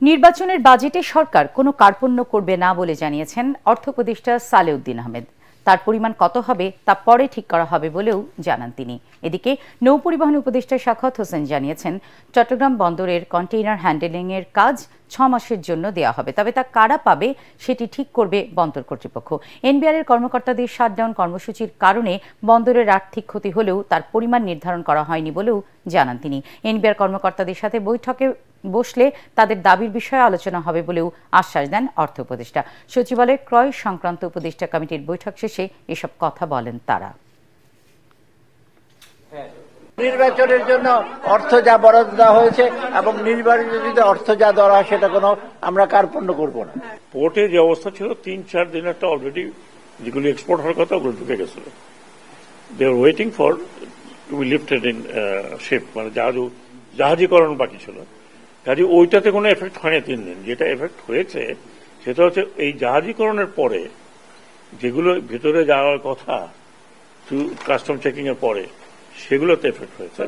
নির্বাচনের বাজেটে সরকার কোনো কার্পণ্য করবে না বলে জানিয়েছেন অর্থ উপদেষ্টা সালেউদ্দিন আহমেদ। তার পরিমাণ কত হবে তা পরে ঠিক করা হবে বলেও জানান তিনি। এদিকে নৌ পরিবহন উপদেষ্টা সাখাওয়াত হোসেন জানিয়েছেন, চট্টগ্রাম বন্দরের কন্টেইনার হ্যান্ডেলিংয়ের কাজ 6 মাসের জন্য দেওয়া হবে, তবে তা কারা পাবে সেটি ঠিক করবে বন্দর কর্তৃপক্ষ। এনবিআরের কর্মকর্তাদের শাটডাউন কর্মসূচির কারণে বন্দরের আর্থিক ক্ষতি হলেও তার পরিমাণ নির্ধারণ করা হয়নি বলেও জানান তিনি। এনবিআর কর্মকর্তাদের সাথে বৈঠকে বসলে তাদের দাবির বিষয়ে আলোচনা হবে বলেও আশ্বাস দেন অর্থ উপদেষ্টা। সচিবালয়ে ক্রয় সংক্রান্ত উপদেষ্টা কমিটির বৈঠক শেষে এসব কথা বলেন তারা। নির্বাচনের জন্য অর্থ যা বরাদ্দ দেওয়া হয়েছে এবং নির্বাচনের অর্থ যা দেওয়া হয় সেটা কোনো আমরা কার্পণ্য করব না। পোর্টে যে অবস্থা ছিল 3-4 দিন একটা অলরেডি যেগুলি এক্সপোর্ট হওয়ার কথা ওগুলো ঢুকে গেছিল। They are waiting for to be lifted in ship, মানে জাহাজীকরণ বাকি ছিল। কাজে ওইটাতে কোনো এফেক্ট হয়নি 3 দিন। যেটা এফেক্ট হয়েছে সেটা হচ্ছে এই জাহাজীকরণের পরে যেগুলো ভেতরে যাওয়ার কথা কাস্টম চেকিং এর পরে সেগুলোতে এফেক্ট হয়েছে।